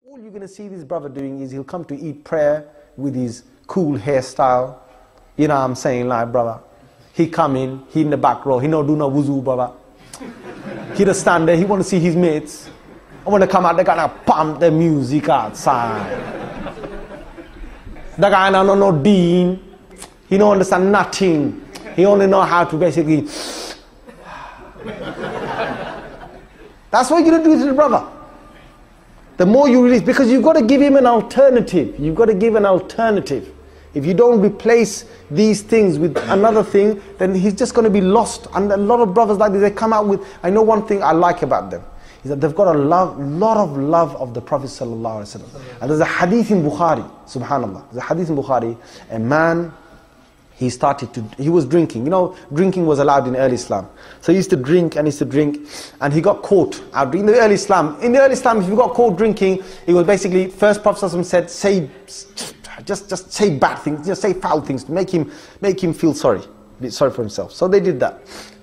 All you're going to see this brother doing is he'll come to eat prayer with his cool hairstyle. You know what I'm saying, like, brother. He come in, he in the back row, he no do no wuzu, brother. He just stand there, he want to see his mates. I want to come out, they gonna pump the music outside. The guy don't know no deen. He don't understand nothing. He only know how to basically. That's what you're going to do to the brother. The more you release, because you've got to give him an alternative. You've got to give an alternative. If you don't replace these things with another thing, then he's just going to be lost. And a lot of brothers like this, they come out with, I know one thing I like about them, is that they've got a lot of love of the Prophet sallallahu alaihi wasallam. And there's a hadith in Bukhari, subhanallah. There's a hadith in Bukhari, a man, he was drinking. You know, drinking was allowed in early Islam. So he used to drink, and he got caught out in the early Islam. In the early Islam, if you got caught drinking, it was basically, first Prophet said, just say bad things, just say foul things to make him feel sorry for himself. So they did that.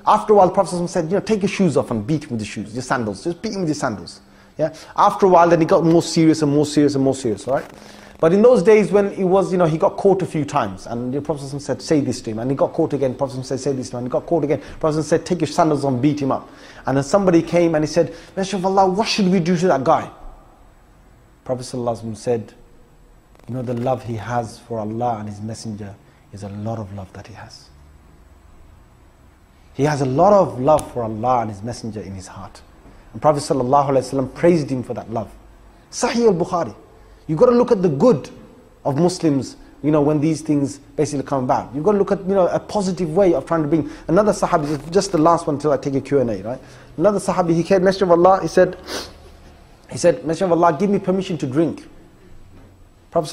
After a while, the Prophet said, take your shoes off and beat him with the shoes, your sandals. Just beat him with your sandals. Yeah. After a while, then he got more serious and more serious and more serious. All right. But in those days when it was, he got caught a few times, and the Prophet said, say this to him, and he got caught again. The Prophet said, say this to him, and he got caught again. The Prophet said, take your sandals on, beat him up. And then somebody came and he said, Messenger of Allah, what should we do to that guy? Prophet said, the love he has for Allah and His Messenger is a lot of love that he has. He has a lot of love for Allah and His Messenger in his heart. And Prophet praised him for that love. Sahih al-Bukhari. You've got to look at the good of Muslims, when these things basically come about. You've got to look at, a positive way of trying to bring. Another Sahabi, just the last one until I take a Q&A, right? Another Sahabi, he came, Messenger of Allah, he said, Messenger of Allah, give me permission to drink. Prophet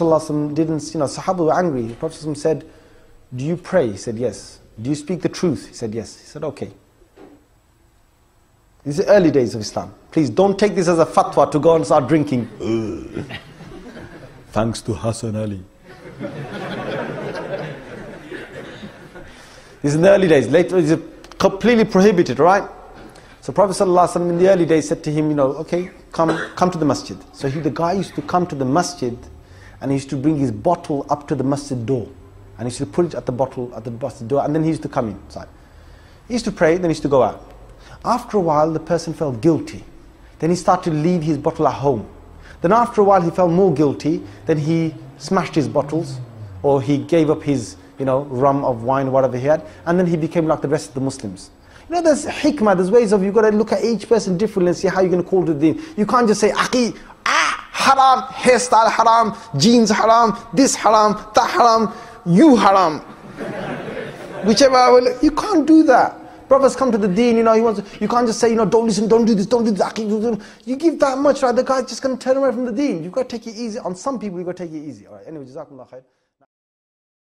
didn't, Sahaba were angry. Prophet said, do you pray? He said, yes. Do you speak the truth? He said, yes. He said, okay. These are early days of Islam. Please don't take this as a fatwa to go and start drinking. Thanks to Hasan Ali. This is in the early days. Later it's completely prohibited, right? So Prophet ﷺ in the early days said to him, okay, come to the masjid. So the guy used to come to the masjid, and he used to bring his bottle up to the masjid door. And he used to put it at the masjid door, and then he used to come inside. He used to pray, then he used to go out. After a while, the person felt guilty. Then he started to leave his bottle at home. Then after a while, he felt more guilty. Then he smashed his bottles, or he gave up his, rum of wine, whatever he had. And then he became like the rest of the Muslims. There's hikmah, there's ways of, you've got to look at each person differently and see how you're going to call to the deen. You can't just say, haram, hairstyle haram, jeans haram, this haram, that haram, you haram. Whichever, you can't do that. Brothers come to the deen, you can't just say, don't listen, don't do this, don't do that. You give that much, right? The guy's just going to turn away from the deen. You've got to take it easy. On some people, you've got to take it easy. All right, anyway, jazakumullah khair.